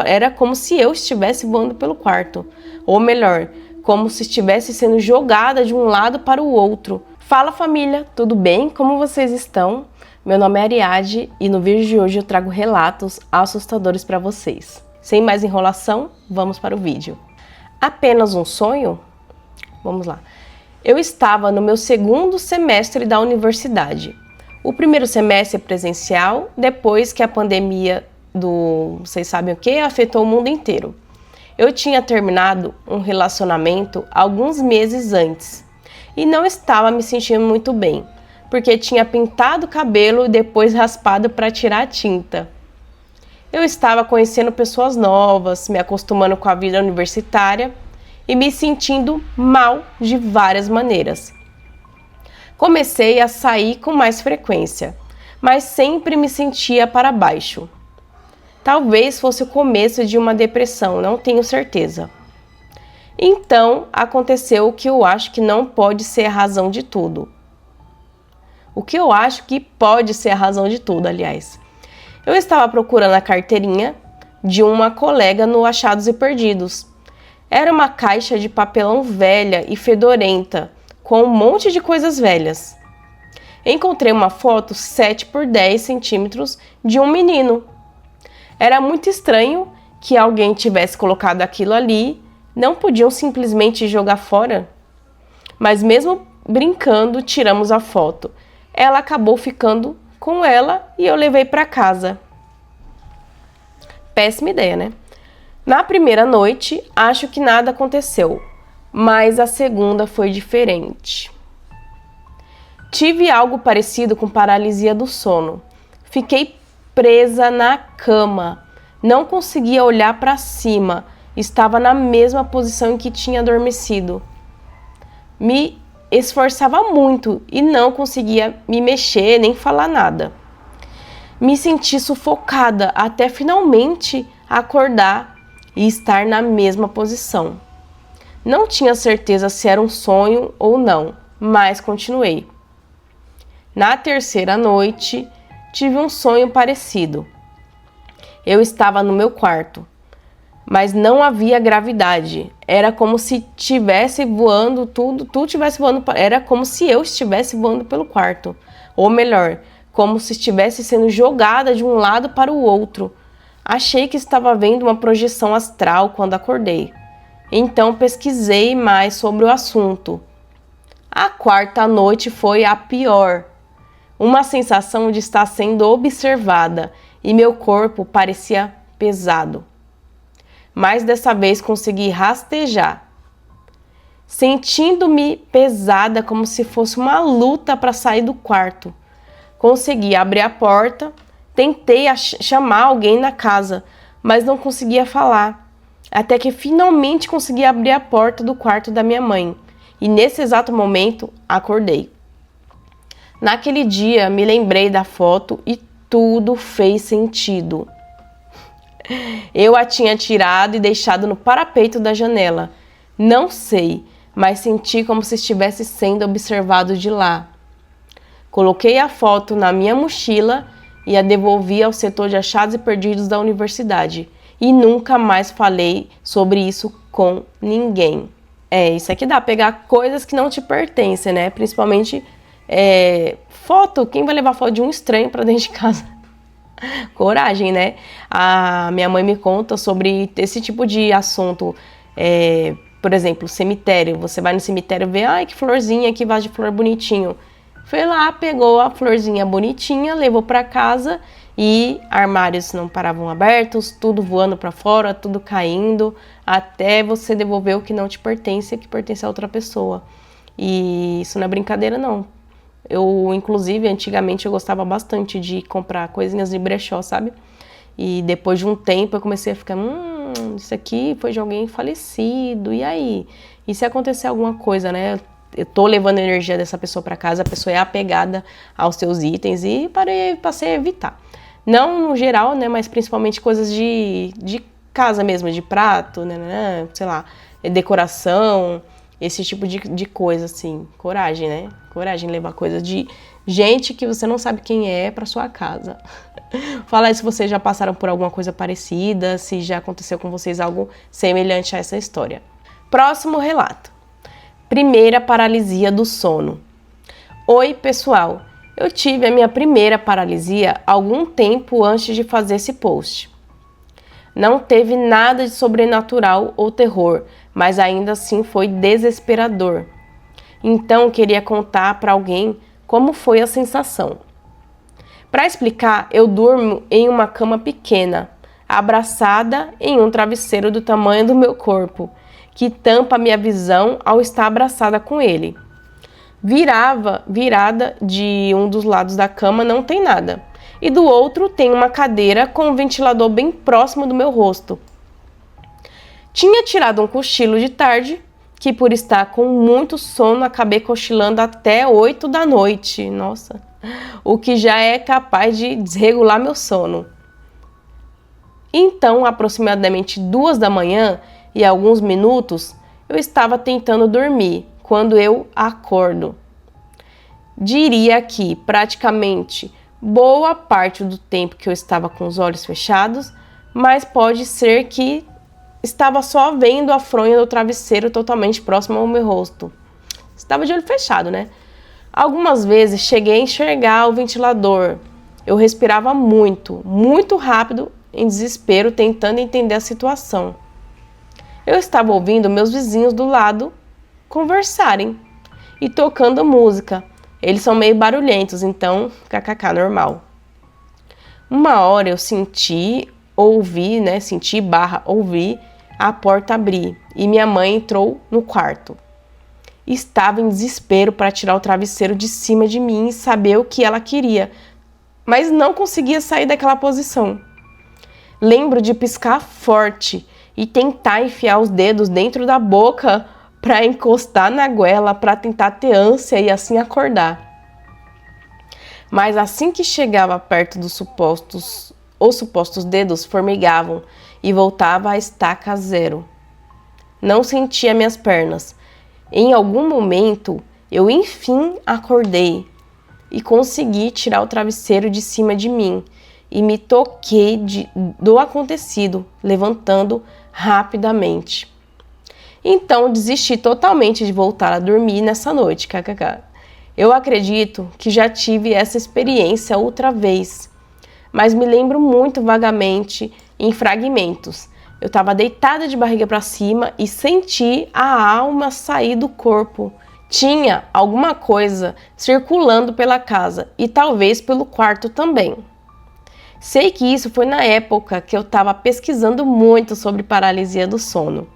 Era como se eu estivesse voando pelo quarto. Ou melhor, como se estivesse sendo jogada de um lado para o outro. Fala família, tudo bem? Como vocês estão? Meu nome é Ariadne e no vídeo de hoje eu trago relatos assustadores para vocês. Sem mais enrolação, vamos para o vídeo. Apenas um sonho? Vamos lá. Eu estava no meu segundo semestre da universidade. O primeiro semestre presencial, depois que a pandemia vocês sabem o que, afetou o mundo inteiro. Eu tinha terminado um relacionamento alguns meses antes e não estava me sentindo muito bem, porque tinha pintado o cabelo e depois raspado para tirar a tinta. Eu estava conhecendo pessoas novas, me acostumando com a vida universitária e me sentindo mal de várias maneiras. Comecei a sair com mais frequência, mas sempre me sentia para baixo. Talvez fosse o começo de uma depressão, não tenho certeza. Então, aconteceu o que eu acho que não pode ser a razão de tudo. O que eu acho que pode ser a razão de tudo, aliás. Eu estava procurando a carteirinha de uma colega no Achados e Perdidos. Era uma caixa de papelão velha e fedorenta, com um monte de coisas velhas. Encontrei uma foto 7 por 10 centímetros de um menino. Era muito estranho que alguém tivesse colocado aquilo ali, não podiam simplesmente jogar fora. Mas mesmo brincando, tiramos a foto. Ela acabou ficando com ela e eu levei para casa. Péssima ideia, né? Na primeira noite, acho que nada aconteceu, mas a segunda foi diferente. Tive algo parecido com paralisia do sono. Fiquei presa na cama, não conseguia olhar para cima, estava na mesma posição em que tinha adormecido. Me esforçava muito e não conseguia me mexer nem falar nada. Me senti sufocada até finalmente acordar e estar na mesma posição. Não tinha certeza se era um sonho ou não, mas continuei. Na terceira noite, tive um sonho parecido. Eu estava no meu quarto, mas não havia gravidade. Era como se estivesse voando, tudo estivesse voando, era como se eu estivesse voando pelo quarto. Ou melhor, como se estivesse sendo jogada de um lado para o outro. Achei que estava vendo uma projeção astral quando acordei. Então pesquisei mais sobre o assunto. A quarta noite foi a pior. Uma sensação de estar sendo observada e meu corpo parecia pesado. Mas dessa vez consegui rastejar, sentindo-me pesada como se fosse uma luta para sair do quarto. Consegui abrir a porta, tentei chamar alguém na casa, mas não conseguia falar. Até que finalmente consegui abrir a porta do quarto da minha mãe. E nesse exato momento, acordei. Naquele dia, me lembrei da foto e tudo fez sentido. Eu a tinha tirado e deixado no parapeito da janela. Não sei, mas senti como se estivesse sendo observado de lá. Coloquei a foto na minha mochila e a devolvi ao setor de achados e perdidos da universidade. E nunca mais falei sobre isso com ninguém. Isso aqui dá, pegar coisas que não te pertencem, né? Principalmente foto, quem vai levar foto de um estranho para dentro de casa? Coragem, né? A minha mãe me conta sobre esse tipo de assunto. Por exemplo, cemitério. Você vai no cemitério ver, ai, que florzinha, que vaso de flor bonitinho. Foi lá, pegou a florzinha bonitinha, levou para casa e armários não paravam abertos, tudo voando para fora, tudo caindo, até você devolver o que não te pertence, que pertence a outra pessoa. E isso não é brincadeira, não. Eu, inclusive, antigamente eu gostava bastante de comprar coisinhas de brechó, sabe? E depois de um tempo eu comecei a ficar, isso aqui foi de alguém falecido, e aí? E se acontecer alguma coisa, né? Eu tô levando a energia dessa pessoa para casa, a pessoa é apegada aos seus itens e passei a evitar. Não no geral, né? Mas principalmente coisas de casa mesmo, de prato, né? Sei lá, decoração, esse tipo de coisa, assim. Coragem, né? Coragem de levar coisa de gente que você não sabe quem é pra sua casa. Fala aí se vocês já passaram por alguma coisa parecida, se já aconteceu com vocês algo semelhante a essa história. Próximo relato. Primeira paralisia do sono. Oi, pessoal. Eu tive a minha primeira paralisia algum tempo antes de fazer esse post. Não teve nada de sobrenatural ou terror, mas ainda assim foi desesperador. Então, queria contar para alguém como foi a sensação. Para explicar, eu durmo em uma cama pequena, abraçada em um travesseiro do tamanho do meu corpo, que tampa minha visão ao estar abraçada com ele. Virada de um dos lados da cama não tem nada, e do outro tem uma cadeira com um ventilador bem próximo do meu rosto. Tinha tirado um cochilo de tarde, que por estar com muito sono acabei cochilando até 8 da noite. Nossa, o que já é capaz de desregular meu sono. Então, aproximadamente 2 da manhã e alguns minutos, eu estava tentando dormir quando eu acordo. Diria que praticamente boa parte do tempo que eu estava com os olhos fechados, mas pode ser que estava só vendo a fronha do travesseiro totalmente próximo ao meu rosto. Estava de olho fechado, né? Algumas vezes cheguei a enxergar o ventilador. Eu respirava muito, muito rápido, em desespero, tentando entender a situação. Eu estava ouvindo meus vizinhos do lado conversarem e tocando música. Eles são meio barulhentos, então kkk, normal. Uma hora eu senti a porta abrir e minha mãe entrou no quarto. Estava em desespero para tirar o travesseiro de cima de mim e saber o que ela queria, mas não conseguia sair daquela posição. Lembro de piscar forte e tentar enfiar os dedos dentro da boca para encostar na goela para tentar ter ânsia e assim acordar. Mas assim que chegava perto dos supostos dedos formigavam e voltava a estaca zero. Não sentia minhas pernas. Em algum momento, eu enfim acordei e consegui tirar o travesseiro de cima de mim e me toquei do acontecido, levantando rapidamente. Então, desisti totalmente de voltar a dormir nessa noite, kkk. Eu acredito que já tive essa experiência outra vez, mas me lembro muito vagamente, em fragmentos. Eu estava deitada de barriga para cima e senti a alma sair do corpo. Tinha alguma coisa circulando pela casa e talvez pelo quarto também. Sei que isso foi na época que eu estava pesquisando muito sobre paralisia do sono,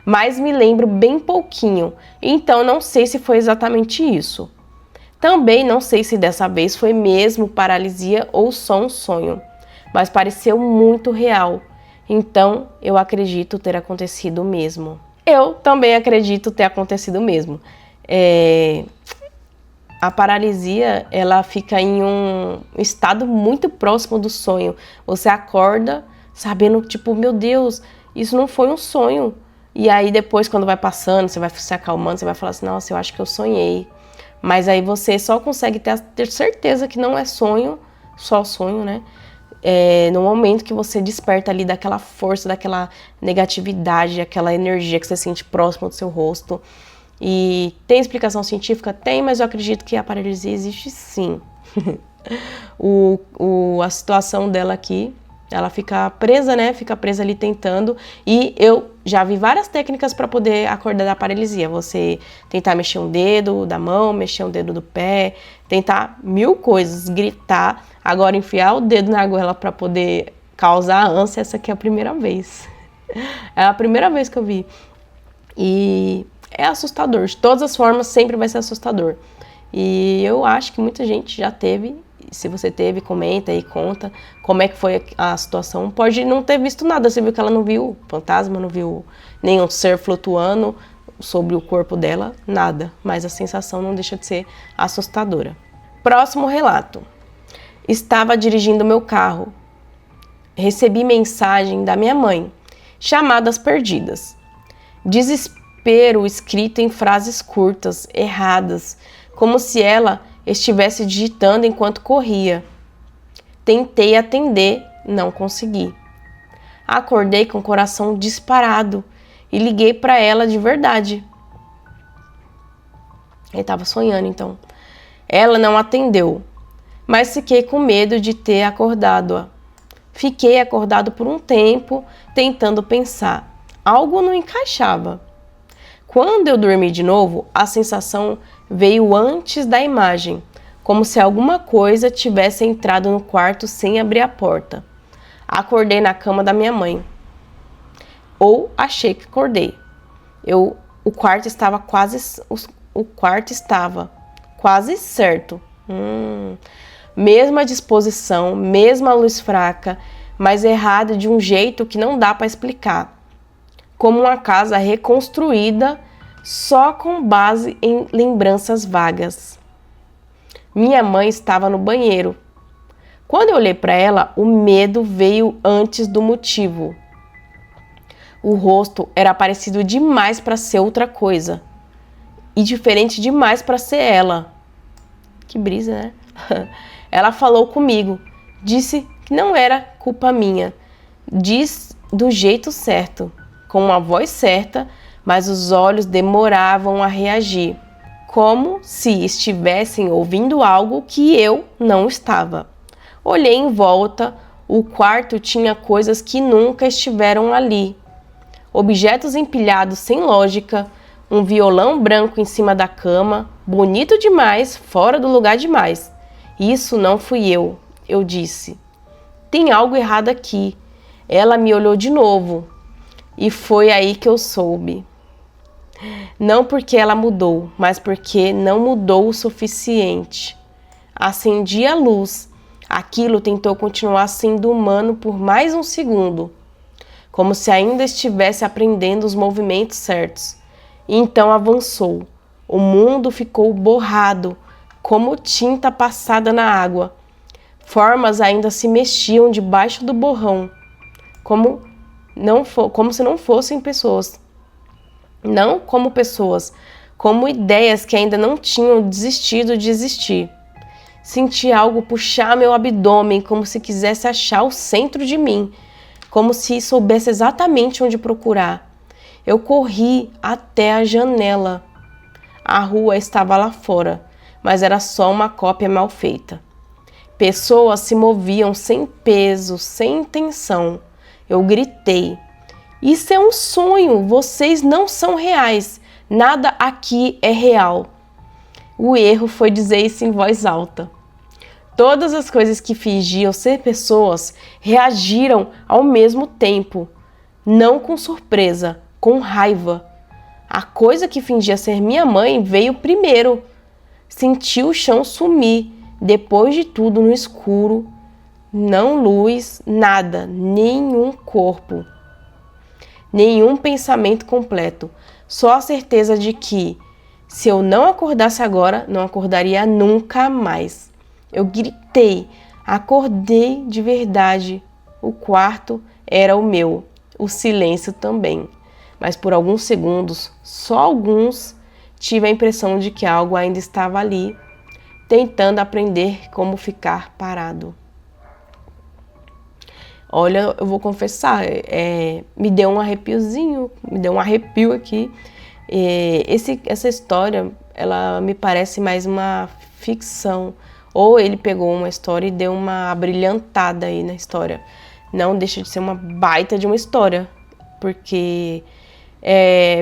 mas me lembro bem pouquinho, então não sei se foi exatamente isso. Também não sei se dessa vez foi mesmo paralisia ou só um sonho, mas pareceu muito real, então eu acredito ter acontecido mesmo. Eu também acredito ter acontecido mesmo. A paralisia, ela fica em um estado muito próximo do sonho. Você acorda sabendo, tipo, meu Deus, isso não foi um sonho. E aí depois, quando vai passando, você vai se acalmando, você vai falar assim, nossa, eu acho que eu sonhei. Mas aí você só consegue ter certeza que não é sonho, só sonho, né? No momento que você desperta ali daquela força, daquela negatividade, aquela energia que você sente próximo do seu rosto. E tem explicação científica? Tem, mas eu acredito que a paralisia existe sim. A situação dela aqui, ela fica presa, né? Fica presa ali tentando. E eu já vi várias técnicas para poder acordar da paralisia. Você tentar mexer um dedo da mão, mexer um dedo do pé, tentar 1000 coisas, gritar. Agora enfiar o dedo na goela para poder causar ânsia, essa aqui é a primeira vez. É a primeira vez que eu vi. E é assustador. De todas as formas, sempre vai ser assustador. E eu acho que muita gente já teve. Se você teve, comenta e conta como é que foi a situação. Pode não ter visto nada. Você viu que ela não viu fantasma, não viu nenhum ser flutuando sobre o corpo dela, nada. Mas a sensação não deixa de ser assustadora. Próximo relato. Estava dirigindo meu carro. Recebi mensagem da minha mãe. Chamadas perdidas. desespero escrito em frases curtas, erradas, como se ela estivesse digitando enquanto corria. Tentei atender, não consegui. Acordei com o coração disparado e liguei para ela de verdade. Ele estava sonhando, então. Ela não atendeu, mas fiquei com medo de ter acordado-a. Fiquei acordado por um tempo, tentando pensar. Algo não encaixava. Quando eu dormi de novo, a sensação veio antes da imagem, como se alguma coisa tivesse entrado no quarto sem abrir a porta. Acordei na cama da minha mãe. Ou achei que acordei. O quarto estava quase certo. Mesma disposição, mesma luz fraca, mas errada de um jeito que não dá para explicar. Como uma casa reconstruída só com base em lembranças vagas. Minha mãe estava no banheiro. Quando eu olhei para ela, o medo veio antes do motivo. O rosto era parecido demais para ser outra coisa e diferente demais para ser ela. Que brisa, né? Ela falou comigo, disse que não era culpa minha, diz do jeito certo, com uma voz certa, mas os olhos demoravam a reagir, como se estivessem ouvindo algo que eu não estava. Olhei em volta, o quarto tinha coisas que nunca estiveram ali. Objetos empilhados sem lógica, um violão branco em cima da cama, bonito demais, fora do lugar demais. Isso não fui eu disse. Tem algo errado aqui. Ela me olhou de novo e foi aí que eu soube. Não porque ela mudou, mas porque não mudou o suficiente. Acendi a luz. Aquilo tentou continuar sendo humano por mais um segundo, como se ainda estivesse aprendendo os movimentos certos. E então avançou. O mundo ficou borrado, como tinta passada na água. Formas ainda se mexiam debaixo do borrão, como se não fossem pessoas. Não como pessoas, como ideias que ainda não tinham desistido de existir. Senti algo puxar meu abdômen, como se quisesse achar o centro de mim, como se soubesse exatamente onde procurar. Eu corri até a janela. A rua estava lá fora, mas era só uma cópia mal feita. Pessoas se moviam sem peso, sem intenção. Eu gritei. Isso é um sonho, vocês não são reais. Nada aqui é real. O erro foi dizer isso em voz alta. Todas as coisas que fingiam ser pessoas reagiram ao mesmo tempo, não com surpresa, com raiva. A coisa que fingia ser minha mãe veio primeiro. Senti o chão sumir, depois de tudo no escuro, não luz, nada, nenhum corpo, nenhum pensamento completo, só a certeza de que, se eu não acordasse agora, não acordaria nunca mais. Eu gritei, acordei de verdade. O quarto era o meu, o silêncio também. Mas por alguns segundos, só alguns, tive a impressão de que algo ainda estava ali, tentando aprender como ficar parado. Olha, eu vou confessar, me deu um arrepiozinho, me deu um arrepio aqui. Essa história, ela me parece mais uma ficção. Ou ele pegou uma história e deu uma abrilhantada aí na história. Não deixa de ser uma baita de uma história, porque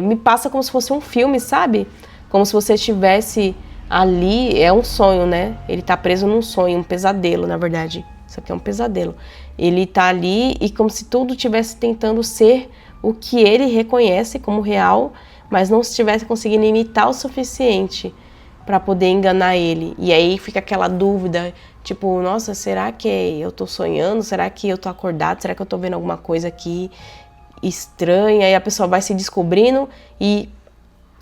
me passa como se fosse um filme, sabe? Como se você estivesse ali, é um sonho, né? Ele tá preso num sonho, um pesadelo, na verdade. Isso aqui é um pesadelo. Ele tá ali e como se tudo estivesse tentando ser o que ele reconhece como real, mas não estivesse conseguindo imitar o suficiente para poder enganar ele. E aí fica aquela dúvida, tipo, nossa, será que eu tô sonhando? Será que eu tô acordado? Será que eu tô vendo alguma coisa aqui estranha? E a pessoa vai se descobrindo e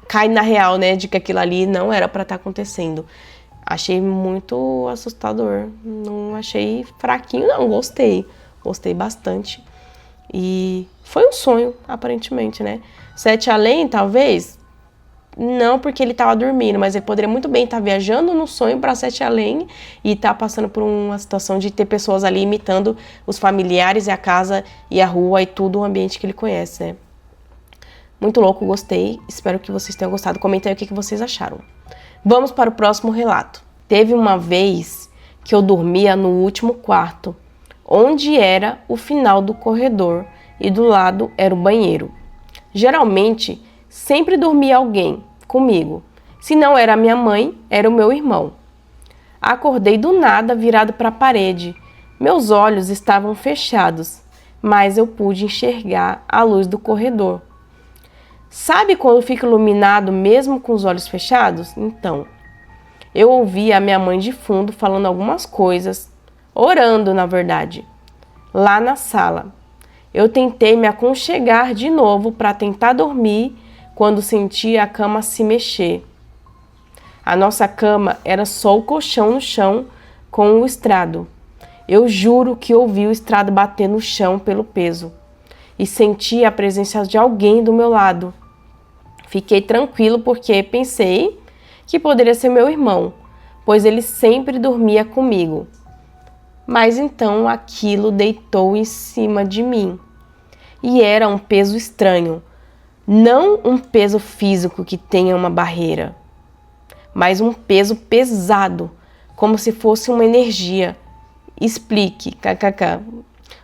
cai na real, né, de que aquilo ali não era para estar acontecendo. Achei muito assustador, não achei fraquinho não, gostei bastante. E Foi um sonho, aparentemente, né? Sete além, talvez? Não, porque ele estava dormindo, mas ele poderia muito bem estar viajando no sonho para Sete Além e estar passando por uma situação de ter pessoas ali imitando os familiares e a casa e a rua e tudo o ambiente que ele conhece, né? Muito louco, gostei. Espero que vocês tenham gostado. Comentem aí o que vocês acharam. Vamos para o próximo relato. Teve uma vez que eu dormia no último quarto, onde era o final do corredor e do lado era o banheiro. Geralmente, sempre dormia alguém comigo. Se não era minha mãe, era o meu irmão. Acordei do nada, virado para a parede. Meus olhos estavam fechados, mas eu pude enxergar a luz do corredor. Sabe quando fica iluminado mesmo com os olhos fechados? Então, eu ouvi a minha mãe de fundo falando algumas coisas, orando na verdade, lá na sala. Eu tentei me aconchegar de novo para tentar dormir quando senti a cama se mexer. A nossa cama era só o colchão no chão com o estrado. Eu juro que ouvi o estrado bater no chão pelo peso e senti a presença de alguém do meu lado. Fiquei tranquilo porque pensei que poderia ser meu irmão, pois ele sempre dormia comigo. Mas então aquilo deitou em cima de mim. E era um peso estranho, não um peso físico que tenha uma barreira, mas um peso pesado, como se fosse uma energia. Explique, kkk.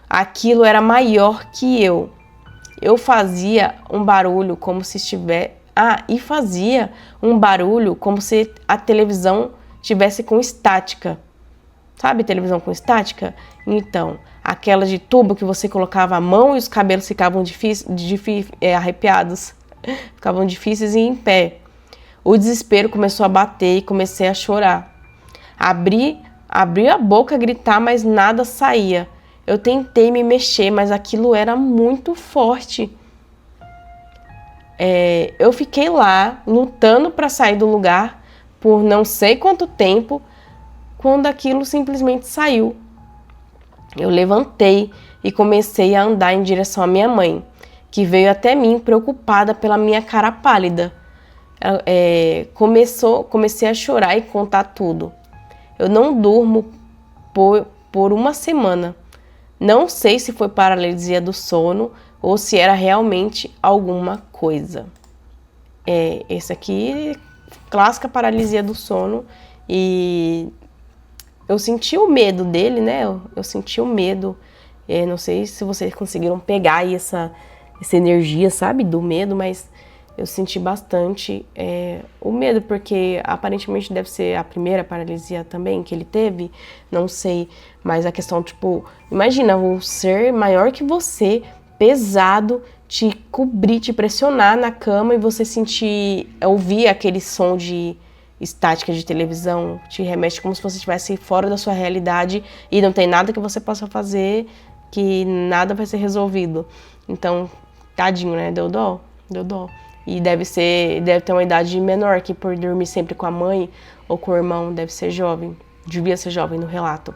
Aquilo era maior que eu. Eu fazia um barulho como se estivesse... e fazia um barulho como se a televisão tivesse com estática. Sabe televisão com estática? Então, aquela de tubo que você colocava a mão e os cabelos ficavam arrepiados, ficavam difíceis e em pé. O desespero começou a bater e comecei a chorar. Abri a boca a gritar, mas nada saía. Eu tentei me mexer, mas aquilo era muito forte. Eu fiquei lá, lutando para sair do lugar por não sei quanto tempo, quando aquilo simplesmente saiu. Eu levantei e comecei a andar em direção à minha mãe, que veio até mim preocupada pela minha cara pálida. Comecei a chorar e contar tudo. Eu não durmo por uma semana. Não sei se foi paralisia do sono ou se era realmente alguma coisa. Esse aqui, clássica paralisia do sono, e eu senti o medo dele, né? Eu senti o medo. Não sei se vocês conseguiram pegar aí essa energia, sabe? Do medo, mas eu senti bastante o medo, porque aparentemente deve ser a primeira paralisia também que ele teve. Não sei, mas a questão, tipo, imagina um ser maior que você, pesado, te cobrir, te pressionar na cama e você ouvir aquele som de estática de televisão, te remete como se você estivesse fora da sua realidade e não tem nada que você possa fazer, que nada vai ser resolvido. Então, tadinho, né? Deu dó. E deve ter uma idade menor, que por dormir sempre com a mãe ou com o irmão, devia ser jovem no relato.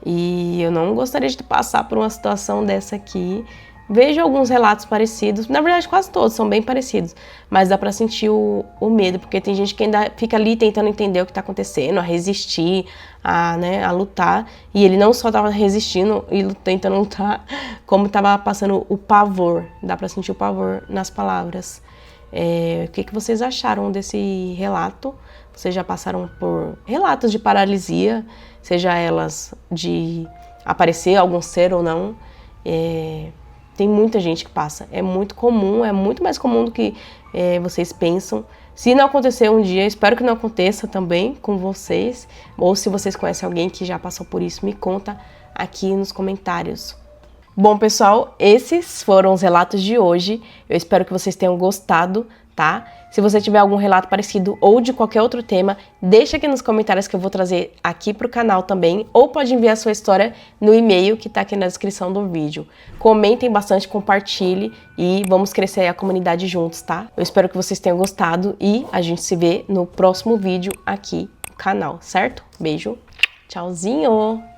E eu não gostaria de passar por uma situação dessa aqui. Vejo alguns relatos parecidos, na verdade quase todos são bem parecidos, mas dá pra sentir o medo, porque tem gente que ainda fica ali tentando entender o que tá acontecendo, a resistir, a lutar, e ele não só tava resistindo e tentando lutar, como tava passando o pavor, dá pra sentir o pavor nas palavras. O que vocês acharam desse relato? Vocês já passaram por relatos de paralisia, seja elas de aparecer algum ser ou não? Tem muita gente que passa, é muito comum, é muito mais comum do que vocês pensam. Se não acontecer um dia, espero que não aconteça também com vocês, ou se vocês conhecem alguém que já passou por isso, me conta aqui nos comentários. Bom, pessoal, esses foram os relatos de hoje, eu espero que vocês tenham gostado, tá? Se você tiver algum relato parecido ou de qualquer outro tema, deixa aqui nos comentários que eu vou trazer aqui pro canal também, ou pode enviar sua história no e-mail que tá aqui na descrição do vídeo. Comentem bastante, compartilhe e vamos crescer aí a comunidade juntos, tá? Eu espero que vocês tenham gostado e a gente se vê no próximo vídeo aqui no canal, certo? Beijo, tchauzinho!